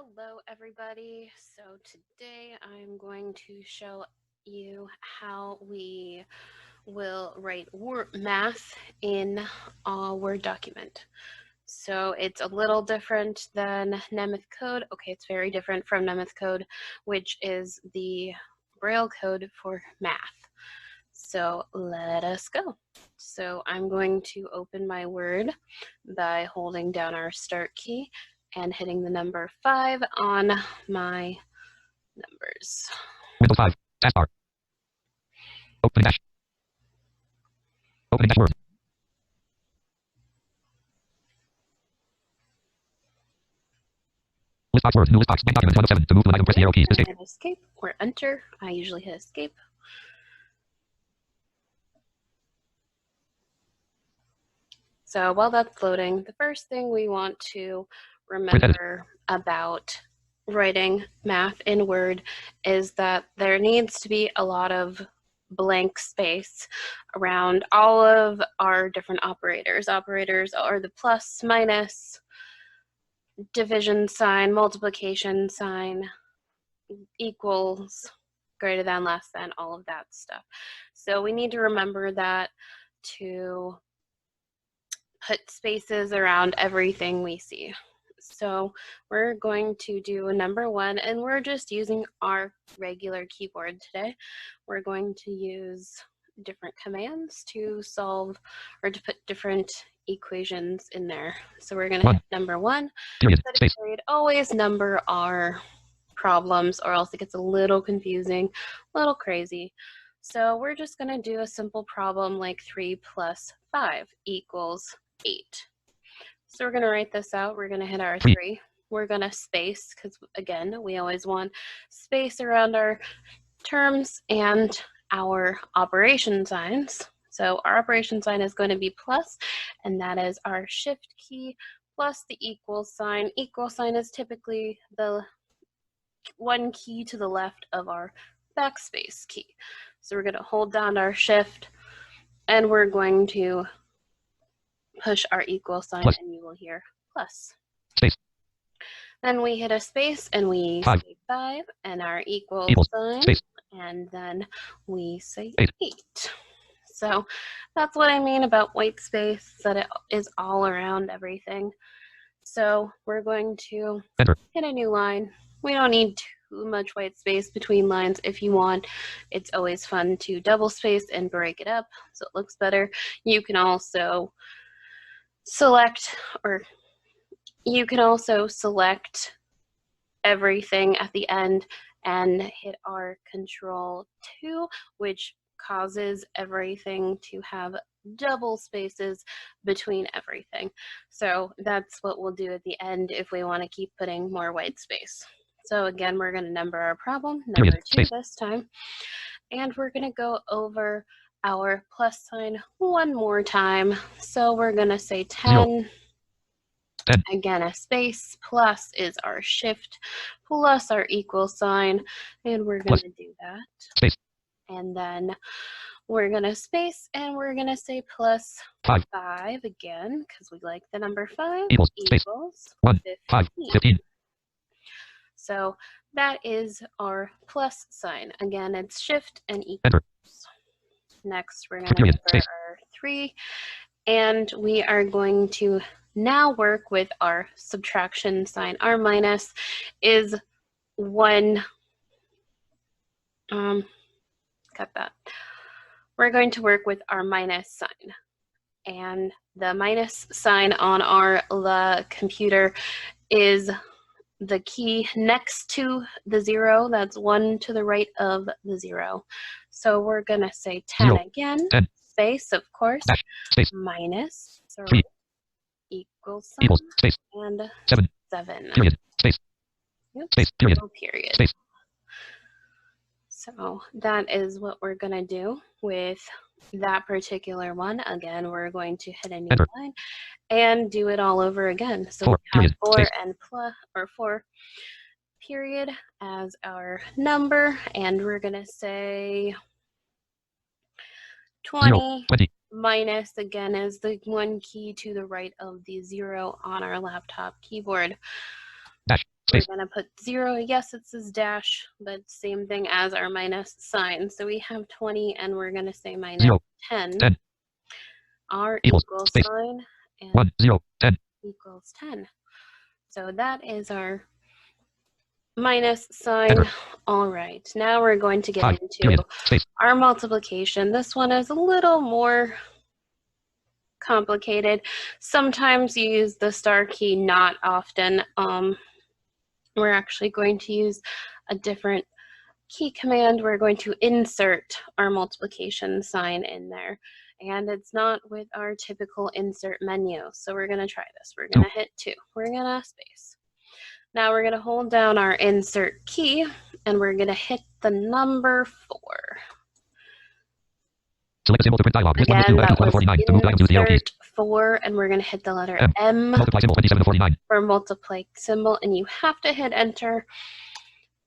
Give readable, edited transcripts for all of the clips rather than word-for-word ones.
Hello everybody. So today I'm going to show you how we will write math in a Word document. So it's a little different than Nemeth code. Okay, it's very different from Nemeth code, which is the Braille code for math. So let us go. So I'm going to open my Word by holding down our Start key and hitting the number 5 on my numbers. Windows 5, taskbar. Opening dash. Opening dash Word. List box Word, new list box, blank document 1 of 7. To move to an item, press the arrow keys. Escape. Hit escape or enter. I usually hit escape. So while that's loading, the first thing we want to remember about writing math in Word is that there needs to be a lot of blank space around all of our different operators. Operators are the plus, minus, division sign, multiplication sign, equals, greater than, less than, all of that stuff. So we need to remember that to put spaces around everything we see. So we're going to do a number 1, and we're just using our regular keyboard today. We're going to use different commands to solve or to put different equations in there. So we're going to hit number 1. Period. Always number our problems, or else it gets a little confusing, a little crazy. So we're just going to do a simple problem like 3 plus 5 equals 8. So we're going to write this out. We're going to hit our 3. We're going to space, because again, we always want space around our terms and our operation signs. So our operation sign is going to be plus, and that is our shift key plus the equal sign. Equal sign is typically the one key to the left of our backspace key. So we're going to hold down our shift, and we're going to push our equal sign, plus, and you will hear plus. Space. Then we hit a space, and we say 5, and our equal sign, space, and then we say 8. So that's what I mean about white space, that it is all around everything. So we're going to enter. Hit a new line. We don't need too much white space between lines. If you want, it's always fun to double space and break it up so it looks better. You can also select everything at the end and hit our Control 2, which causes everything to have double spaces between everything. So that's what we'll do at the end if we want to keep putting more white space. So again, we're going to number our problem, number 2 this time, and we're going to go over our plus sign one more time. So we're going to say 10. 10. Again, a space, plus is our shift, plus our equal sign, and we're going to do that. Space. And then we're going to space, and we're going to say plus 5 again, because we like the number 5, equals 1, 5, 15. So that is our plus sign. Again, it's shift and equals. Enter. Next, we're going to number our 3, and we are going to now work with our subtraction sign. Our minus is 1, cut that. We're going to work with our minus sign. And the minus sign on the computer is the key next to the 0. That's 1 to the right of the 0. So we're going to say 10 again. 10. Space, of course. Space. Minus. So 3. Equals sign. Equals. Space. And 7. 7. Period. Space. Oops. Space. Period. No period. Space. So that is what we're going to do with that particular one. Again, we're going to hit a new line and do it all over again. So 4, we have period, 4 space. and 4 period as our number, and we're going to say 20. 20. Minus, again, is the one key to the right of the 0 on our laptop keyboard. Dash. Space. We're going to put 0. Yes, it says dash, but same thing as our minus sign. So we have 20, and we're going to say minus 0. 10. 10. Our Equals. equal Space. sign and 1, 0, 10. equals 10. So that is our minus sign. Enter. All right, now we're going to get 5. into Period. Space. our multiplication. This one is a little more complicated. Sometimes you use the star key, not often. We're actually going to use a different key command. We're going to insert our multiplication sign in there. And it's not with our typical insert menu. So we're going to try this. We're going to hit 2. We're going to space. Now we're going to hold down our insert key, and we're going to hit the number 4. Select a symbol to print dialog. List 1 Again, list 2 that was 49. To move the item to the arrow keys. insert 4, and we're going to hit the letter M. M Multiply symbol 27 to 49. for multiply symbol, and you have to hit enter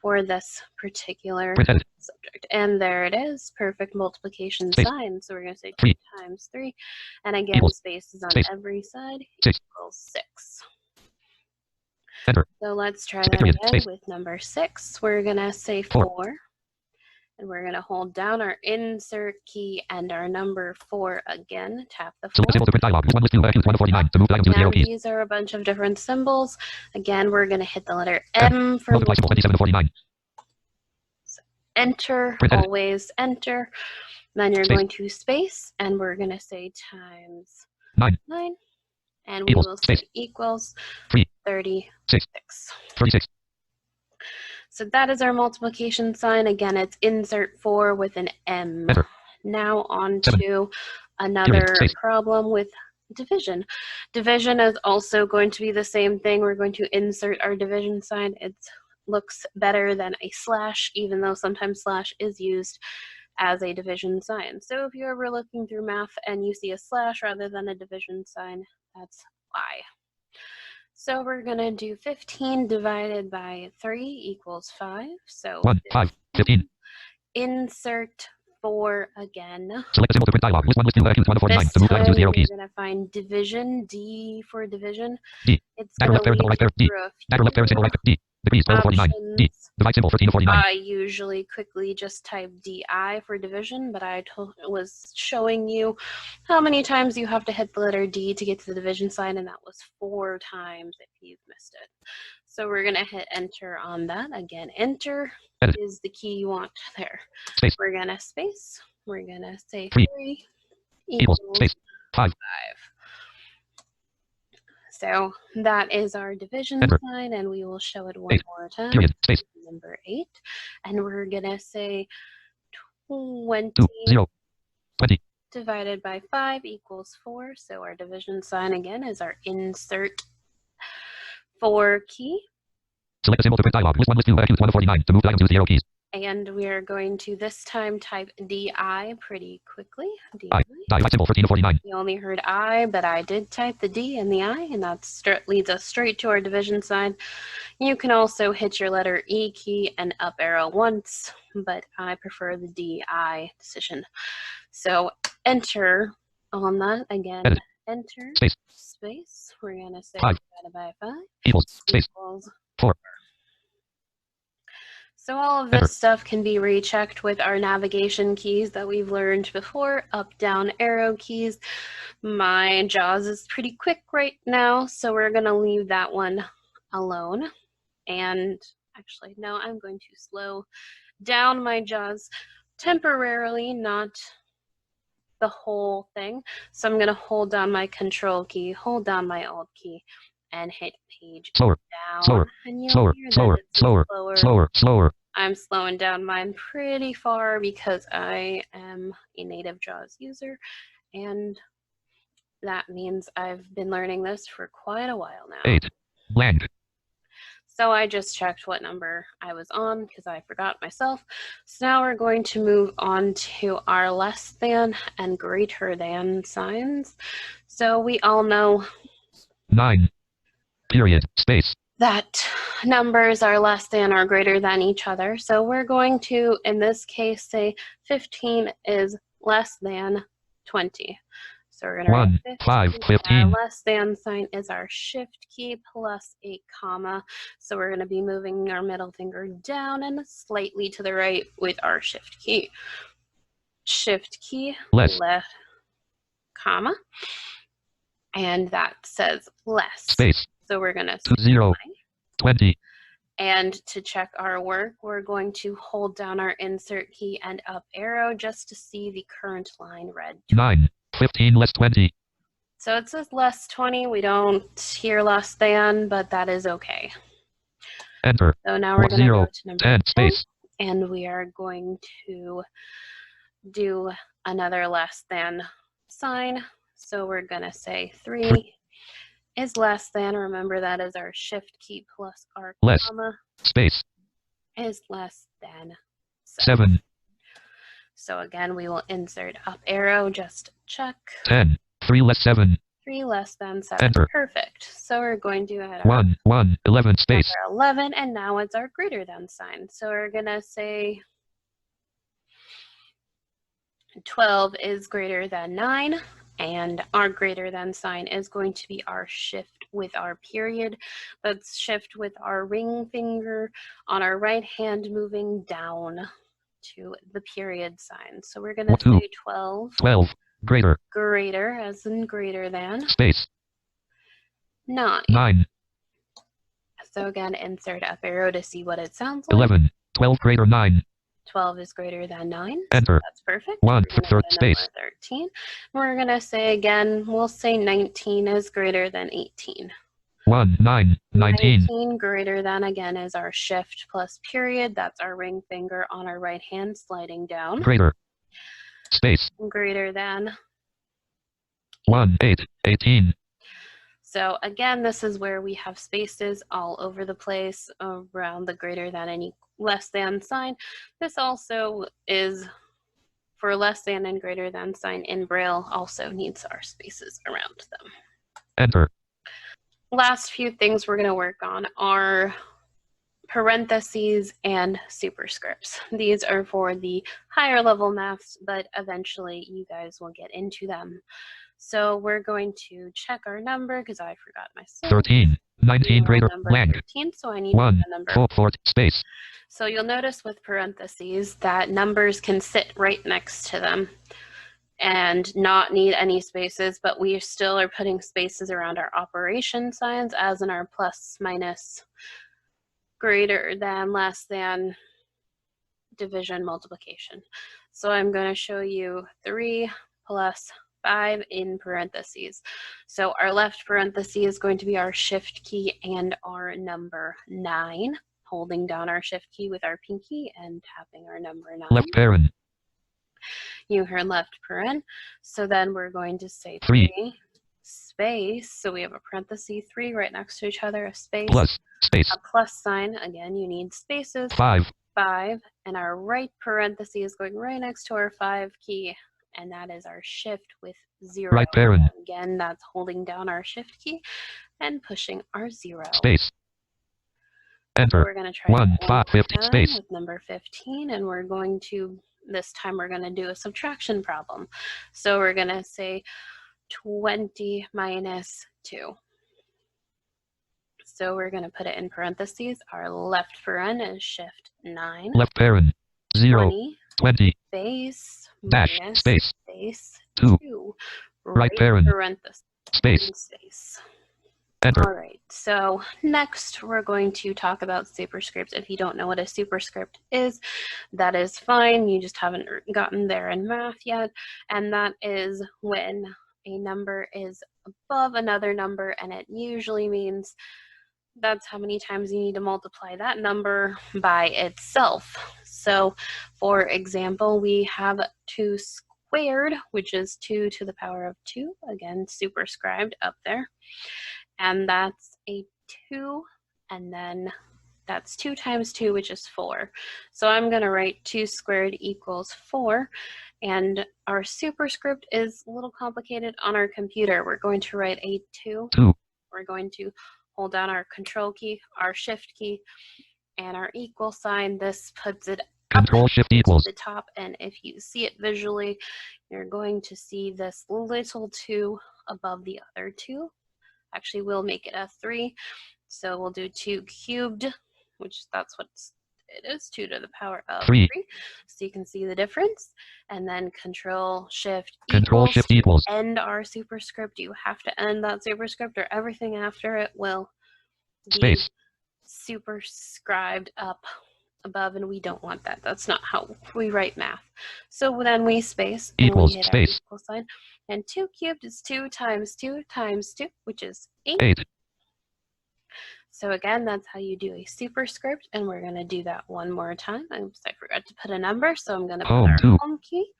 for this particular Print edit. subject. And there it is, perfect multiplication Space. sign. So we're going to say 2 3. times 3. And again, Equals. space is on Space. every side. 6. Equals 6. Enter. So let's try Space. that Period. again Space. with number 6. We're going to say 4. 4. And we're going to hold down our insert key and our number 4 again. Tap the 4. Select a symbol to print dialog. List 1 list 2 1 to 49. To move the item to the Now arrow keys. these are a bunch of different symbols. Again, we're going to hit the letter M for Multiply symbol 27 to 49. enter, Print edit. always enter. Then you're Space. going to space, and we're going to say times 9. 9. And we Equals. will Space. say equals 3. 36. 36. So that is our multiplication sign. Again, it's insert 4 with an M. Enter. Now on 7. to another Space. problem with division. Division is also going to be the same thing. We're going to insert our division sign. It looks better than a slash, even though sometimes slash is used as a division sign. So if you're ever looking through math and you see a slash rather than a division sign, that's why. So we're going to do 15 divided by 3 equals 5. So 1. 5. 15. Insert 4 again. Select a symbol to print dialog. List 1 list 2 1 to 49. This To move the time item to the arrow we're keys. going to find division, D for division. D. It's Dagger going left to parent symbol lead right there. D. through a Dagger left parent symbol right there. D. Degrees 12 to 49. D. options. Divide symbol 13 to 49. I usually quickly just type DI for division, but I was showing you how many times you have to hit the letter D to get to the division sign, and that was 4 times if you've missed it. So we're going to hit enter on that. Again, enter Edit. is the key you want there. Space. We're going to space. We're going to say 3 3 equals equals space 5. 5. So that is our division Enter. sign, and we will show it one 8. more time. Period. Space. Number 8. And we're going to say 20 2. 0. 20. divided by 5 equals 4. So our division sign again is our insert 4 key. Select a symbol to print dialog. List 1 list 2 1 to 49. To move the item to the arrow keys. And we are going to this time type DI pretty quickly. I. Divide symbol 13 to 49. You only heard I, but I did type the D and the I, and that leads us straight to our division sign. You can also hit your letter E key and up arrow once, but I prefer the DI decision. So enter on that again. Edit. Enter Space. space. We're going to say 5 divided by 5 equals space equals 4. So all of Enter. this stuff can be rechecked with our navigation keys that we've learned before, up, down, arrow keys. My JAWS is pretty quick right now, so we're going to leave that one alone. And actually, no, I'm going to slow down my JAWS temporarily, not the whole thing. So I'm going to hold down my control key, hold down my alt key, and hit page Slower. down. Slower. And you'll Slower. hear that Slower. it's Slower. slower. Slower. Slower. I'm slowing down mine pretty far because I am a native JAWS user, and that means I've been learning this for quite a while now. 8. Blank. So I just checked what number I was on because I forgot myself. So now we're going to move on to our less than and greater than signs. So we all know 9. Period. Space. that numbers are less than or greater than each other. So we're going to, in this case, say 15 is less than 20. So we're going to 1, write 5, 15. Our 15. less than sign is our shift key plus a comma. So we're going to be moving our middle finger down and slightly to the right with our shift key. Shift key, Less. left, comma. And that says less. Space. So we're going to 20, 20. And to check our work, we're going to hold down our insert key and up arrow just to see the current line read. 9, 15 less 20. So it says less 20. We don't hear less than, but that is okay. Enter. So now we're going to go to number 10, space. and we are going to do another less than sign. So we're going to say 3 is less than. Remember, that is our shift key plus our less, comma. Space. Is less than 7. So again, we will insert up arrow just to check. 10. 3 less 7. 3 less than 7. Enter. Perfect. So we're going to add 1, 1, 11 space. 11, and now it's our greater than sign. So we're going to say 12 is greater than 9, and our greater than sign is going to be our shift with our period. Let's shift with our ring finger on our right hand moving down to the period sign. So we're going to say 12. 12. Greater. Greater, as in greater than. Space. 9. 9. So again, insert up arrow to see what it sounds like. 11. 12 greater 9. 12 is greater than 9. Enter. So that's perfect. 1 for third space. 13. We're going to say again, we'll say 19 is greater than 18. 1, 9, 19. 19 greater than, again, is our shift plus period. That's our ring finger on our right hand sliding down. Greater. Space. Greater than. 1, 8, 18. So again, this is where we have spaces all over the place around the greater than and less than sign. This also is for less than and greater than sign in Braille, also needs our spaces around them. Enter. Last few things we're going to work on are parentheses and superscripts. These are for the higher level maths, but eventually you guys will get into them. So we're going to check our number because I forgot my 13, 19 greater blank. 13, so I need 1, a number 4, space. So you'll notice with parentheses that numbers can sit right next to them and not need any spaces, but we still are putting spaces around our operation signs, as in our plus, minus, greater than, less than, division, multiplication. So I'm going to show you 3 plus 5 in parentheses. So our left parenthesis is going to be our shift key and our number 9, holding down our shift key with our pinky and tapping our number 9. Left paren. You heard left paren. So then we're going to say 3 space. So we have a parenthesis 3 right next to each other, a space. Plus, space. A plus sign. Again, you need spaces. 5. 5. And our right parenthesis is going right next to our 5 key. And that is our shift with 0. Right paren. Again, that's holding down our shift key and pushing our 0. Space. Enter. So we're going to try 1, 5, 15 space. with number 15, and we're going to, this time we're going to do a subtraction problem. So we're going to say 20 minus 2. So we're going to put it in parentheses. Our left paren is shift 9. Left paren. 0. 20. Space. Dash. Minus Space. Space. 2. Right paren. Parenthesis. Space. Space. Enter. All right, so next we're going to talk about superscripts. If you don't know what a superscript is, that is fine. You just haven't gotten there in math yet. And that is when a number is above another number, and it usually means that's how many times you need to multiply that number by itself. So for example, we have 2 squared, which is 2 to the power of 2, again superscribed up there. And that's a 2, and then that's 2 times 2, which is 4. So I'm going to write 2 squared equals 4, and our superscript is a little complicated on our computer. We're going to write a 2. We're going to hold down our control key, our shift key, and our equal sign. This puts it Control Shift to equals. the top, and if you see it visually, you're going to see this little 2 above the other 2. Actually, we'll make it a 3. So we'll do 2 cubed, which that's what it is, 2 to the power of 3. So you can see the difference. And then Control Shift equals. End our superscript. You have to end that superscript, or everything after it will be superscribed up above, and we don't want that. That's not how we write math. So then we space equals we hit space our equal sign, and 2 cubed is 2 times 2 times 2, which is 8. 8. So again, that's how you do a superscript, and we're going to do that one more time. Oops, I forgot to put a number, so I'm going to put our home key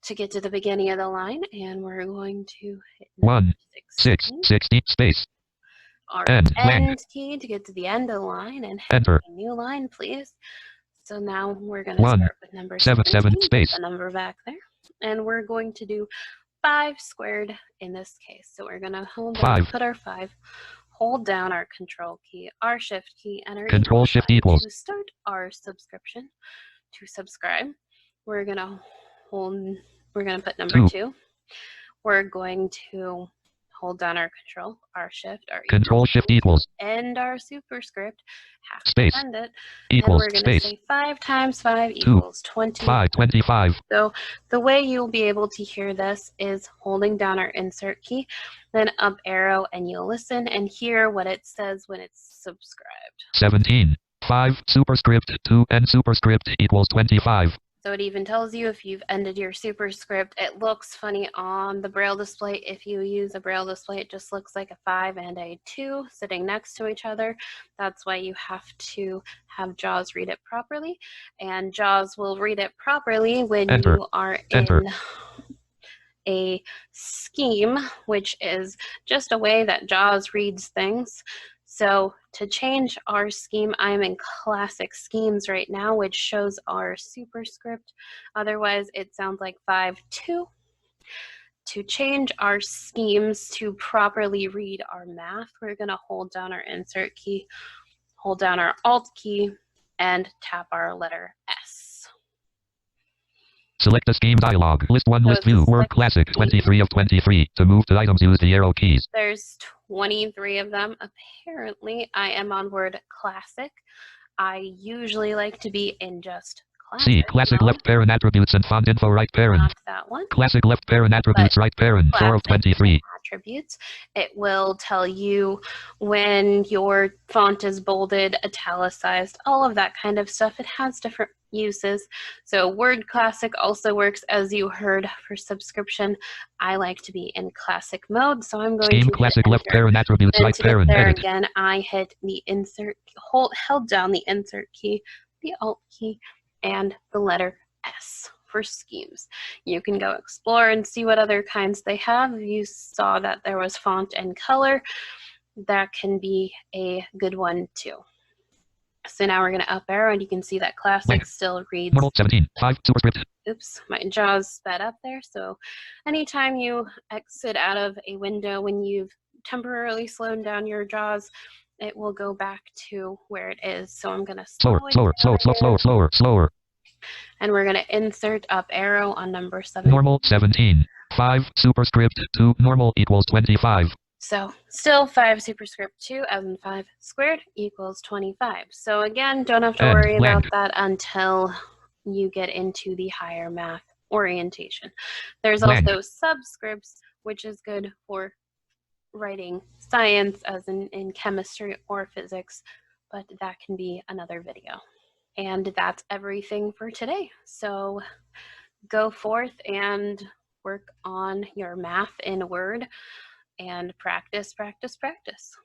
to get to the beginning of the line, and we're going to hit 1, 6, 60, space. Our end key to get to the end of the line, and hit Enter. a new line, please. So now we're going to start with number 17, space. Put the number back there, and we're going to do 5 squared in this case. So we're going to hold down, put our 5, hold down our Control key, our Shift key, and our Control Shift equals. To start our subscription. To subscribe, we're going to put number 2. We're going to hold down our Control, our Shift, our Control Shift equals. And our superscript. Have space. To end it. Equals. And we're going to say 5 times 5 equals 25. 25. So the way you'll be able to hear this is holding down our insert key, then up arrow, and you'll listen and hear what it says when it's subscribed. 17. 5 superscript 2 and superscript equals 25. So it even tells you if you've ended your superscript. It looks funny on the Braille display. If you use a Braille display, it just looks like a 5 and a 2 sitting next to each other. That's why you have to have JAWS read it properly. And JAWS will read it properly when you are in a scheme, which is just a way that JAWS reads things. So to change our scheme, I'm in Classic Schemes right now, which shows our superscript. Otherwise, it sounds like 5-2. To change our schemes to properly read our math, we're going to hold down our insert key, hold down our alt key, and tap our letter S. Select the scheme dialog. List 1, list view, Word Classic, 23 of 23. To move to items, use the arrow keys. There's 23 of them. Apparently, I am on Word Classic. I usually like to be in just Classic. See, Classic left parent attributes and font info right parent. Not that one. Classic left parent attributes right parent, 4 of 23. Attributes. It will tell you when your font is bolded, italicized, all of that kind of stuff. It has different uses. So Word Classic also works, as you heard, for subscription. I like to be in Classic mode, so I'm going to Classic left parent attributes right parent. There again, I hit the insert, held down the insert key, the alt key, and the letter S for schemes. You can go explore and see what other kinds they have. You saw that there was font and color. That can be a good one too. So now we're going to up arrow, and you can see that Classic still reads. Normal 17, 5 superscript. Oops, my JAWS sped up there. So anytime you exit out of a window when you've temporarily slowed down your JAWS, it will go back to where it is. So I'm going to slower. And we're going to insert up arrow on number 7. Normal 17, 5 superscript 2 normal equals 25. So still 5 superscript 2 as in 5 squared equals 25. So again, don't have to worry about that until you get into the higher math orientation. There's also subscripts, which is good for writing science as in chemistry or physics, but that can be another video. And that's everything for today. So go forth and work on your math in Word and practice, practice, practice.